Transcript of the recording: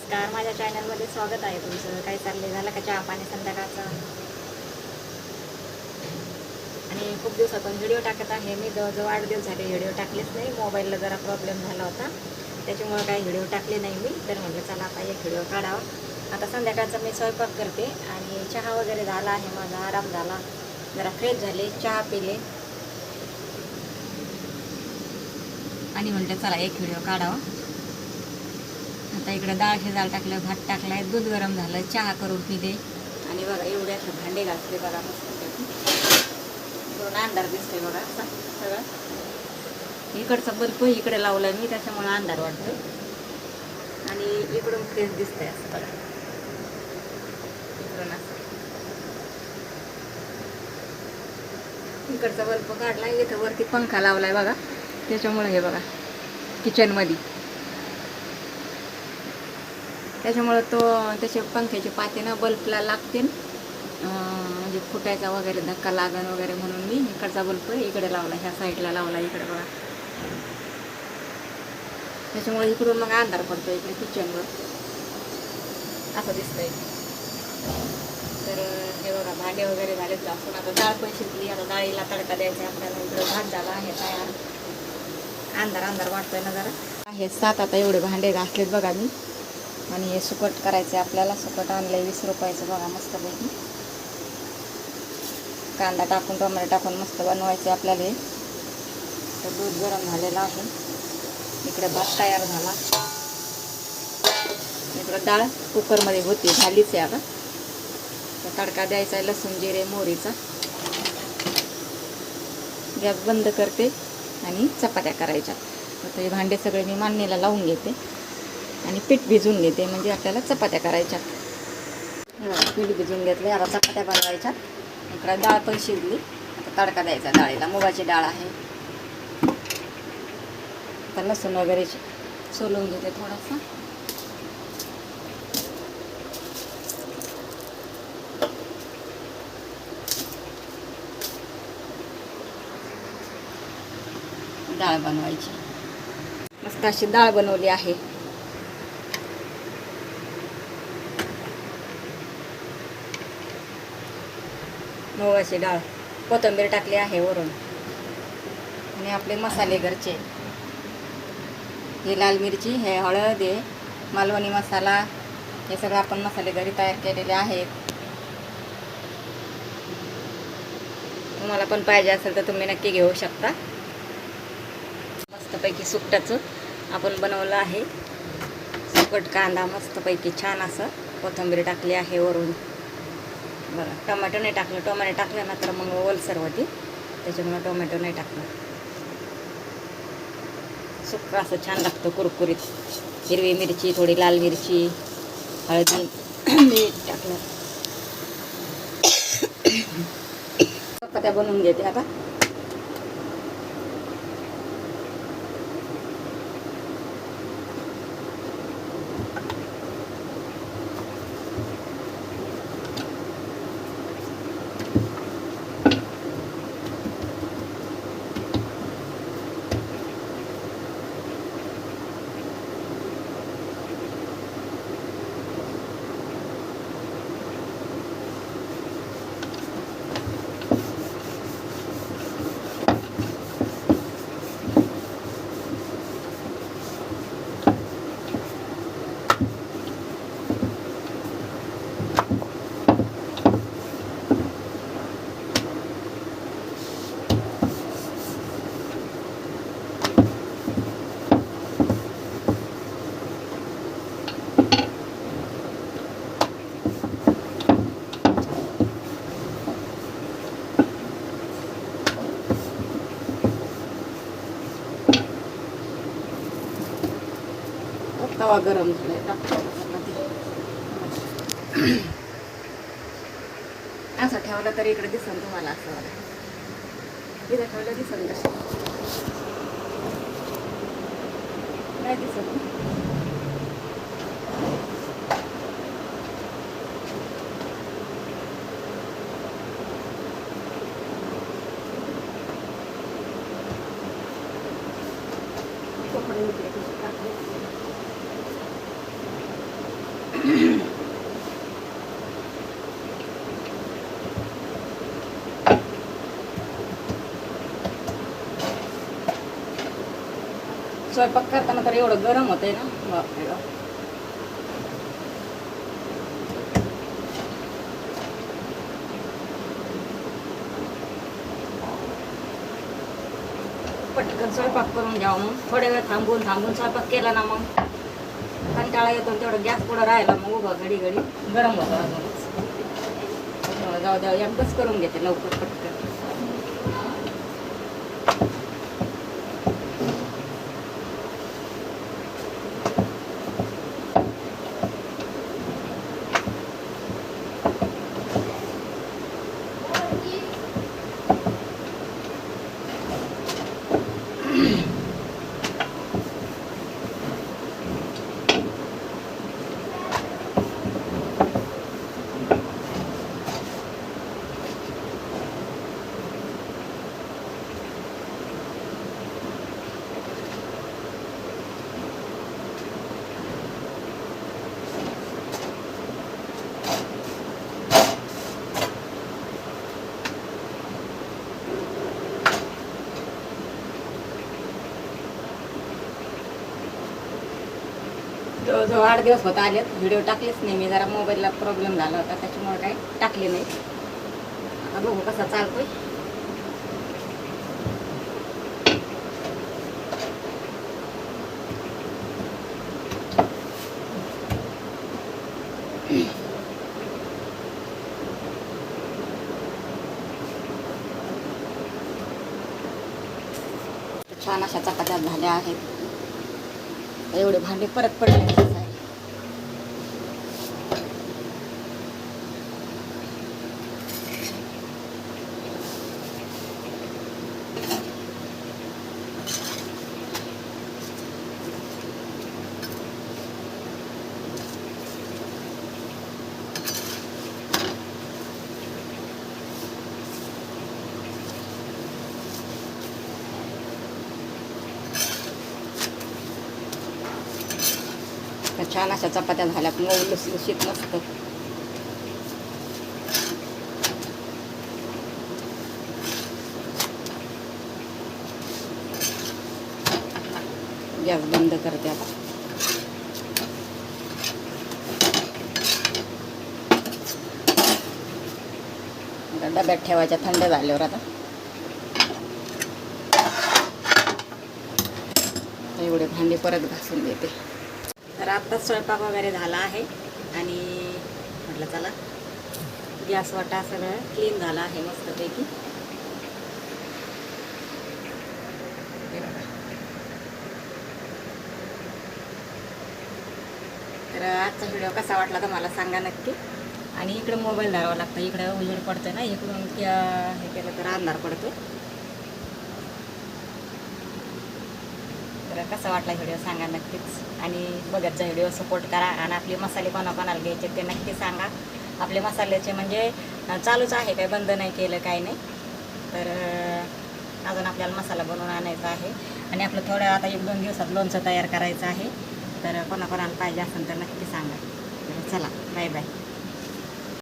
नमस्कार, माझ्या चॅनलमध्ये स्वागत आहे तुमचं. काय चाललंय? झालं का चहा पाणी संध्याकाळचा? आणि खूप दिवसातून व्हिडिओ टाकत आहे मी. जवळजवळ 8 दिवस झाले व्हिडिओ टाकलेच नाही. मोबाईलला जरा प्रॉब्लेम झाला होता, त्याच्यामुळे काही व्हिडिओ टाकले नाही मी. तर म्हटलं चला आता एक व्हिडिओ काढावा. आता संध्याकाळचा मी स्वयंपाक करते आणि चहा वगैरे झाला आहे माझा, आराम झाला, जरा फ्रेश झाले, चहा पिले आणि म्हटलं चला एक व्हिडिओ काढावा. आता इकडे डाळ शिजायला टाकलं, भात टाकलाय, दूध गरम झालं, चहा करून पिले आणि बघा एवढे असे भांडे घासले बघा मस्त. दोन अंधार दिसते बघा असा सगळं. इकडचा बल्ब इकडे लावलाय मी, त्याच्यामुळे अंधार वाटतो आणि इकडून फ्रेश दिसतंय असं बघा. इकडून असं इकडचा बल्ब काढलाय, इथं वरती पंखा लावलाय बघा, त्याच्यामुळे हे बघा किचनमध्ये, त्याच्यामुळं त्याचे पंख्याचे पाते ना बल्बला लागते, म्हणजे फुटायचा वगैरे धक्का लागण वगैरे म्हणून मी इकडचा बल्ब इकडे लावला, ह्या साईडला लावला इकडे बघा. त्याच्यामुळे इकडून मग अंधार पडतो इकडे किचनवर असं दिसतंय. तर हे बघा भांडे वगैरे झाले घासून, आता डाळ पण शिजली, आता डाळीला तडका द्यायचा आपल्याला. इकडे भात झाला आहे तयार. अंधार अंधार वाटतोय ना जरा. हे 7 आता एवढे भांडे घासलेत बघा मी. आणि हे सुकट करायचे आपल्याला. सुकट आणलंय 20 रुपयाचं बघा मस्तपैकी. कांदा टाकून टोमॅटो टाकून मस्त बनवायचे आपल्याला हे. तर दूध गरम झालेलं आहे, इकडे भात तयार झाला, इकडं डाळ कुकरमध्ये होती, झालीच आहे आता. तर तडका द्यायचा आहे लसूण जिरे मोहरीचा. गॅस बंद करते आणि चपात्या करायच्या. तर हे भांडे सगळे मी मांडणीला लावून घेते आणि पीठ भिजून घेते, म्हणजे आपल्याला चपात्या करायच्या. पीठ भिजून घेतले, आता चपात्या बनवायच्या. इकडे डाळ पण शिजली, आता तडका द्यायचा डाळीला. मुगाची डाळ आहे. आता लसूण वगैरे सोलून घेते थोडासा. डाळ बनवायची, मस्त अशी डाळ बनवली आहे. मुगाची डाळ, कोथिंबीर टाकली आहे वरून, आणि आपले मसाले घरचे, हे लाल मिरची, हे हळद, हे मालवणी मसाला, हे सगळं आपण मसाले घरी तयार केलेले आहेत. तुम्हाला पण पाहिजे असेल तर तुम्ही नक्की घेऊ शकता. मस्तपैकी सुकटाचं आपण बनवलं आहे. सुकट कांदा मस्तपैकी छान असं, कोथिंबीर टाकली आहे वरून बघा. टोमॅटो नाही टाकलं, टोमॅटो टाकलं ना तर मग ओलसर होती, त्याच्यामुळे टोमॅटो नाही टाकलं. सुक्का असं छान लागतं कुरकुरीत. हिरवी मिरची, थोडी लाल मिरची, हळदी, मीठ टाकलं. चपात्या बनवून घेते आता. तवा गरम झालाय, असं ठेवलं तरी इकडे दिसन तुम्हाला. असं इथं ठेवलं दिसन कसं नाही दिसत. कपडे स्वयंपाक करताना तर एवढं गरम होतंय ना, बापरे बाप. पटकन स्वयंपाक करून घ्यावं, मग थोड्या वेळ थांबून स्वयंपाक केला ना मग कंटाळा येतो. तेवढं गॅस पुढं राहिला मग उभं घडी गरम होतं अजूनच. जाऊ द्या, एकदाच करून घेते लवकर पटकन. जवळजवळ 8 दिवस होत आलेत, व्हिडिओ टाकलेच नाही मी. जरा मोबाईलला प्रॉब्लेम झाला होता त्याच्यामुळे काही टाकले नाही. आता बघू कसा चालतोय. छान अशा चपात्या झाल्या आहेत. एवढे भांडे परत पडले. छान अशा चपात्या झाल्यात, मऊ लुसलुशीत मस्त. गॅस बंद करते आता. डब्यात ठेवायच्या थंड झाल्यावर. आता एवढे भांडे परत घासून देते. तर आत्ताच स्वयंपाक वगैरे झाला आहे आणि म्हटलं चला गॅस वाटा सगळं क्लीन झाला आहे मस्तपैकी. तर आजचा व्हिडिओ कसा वाटला तर मला सांगा नक्की. आणि इकडे मोबाईल धरावा लागतं, इकडे उजेड पडतोय ना, इकडून हे केलं तर अंधार पडतो. तर कसा वाटला व्हिडिओ सांगा नक्कीच. आणि बघत जा व्हिडिओ, सपोर्ट करा. आणि आपले मसाले कोणाकोणाला घ्यायचे ते नक्की सांगा. आपले मसाल्याचे म्हणजे चालूच आहे, काही बंद नाही केलं, काही नाही. तर अजून आपल्याला मसाला बनवून आणायचा आहे. आणि आपलं थोडं आता 1-2 दिवसात लोणचं तयार करायचं आहे. तर कोणाकोणाला पाहिजे असेल तर नक्की सांगा. चला, बाय बाय.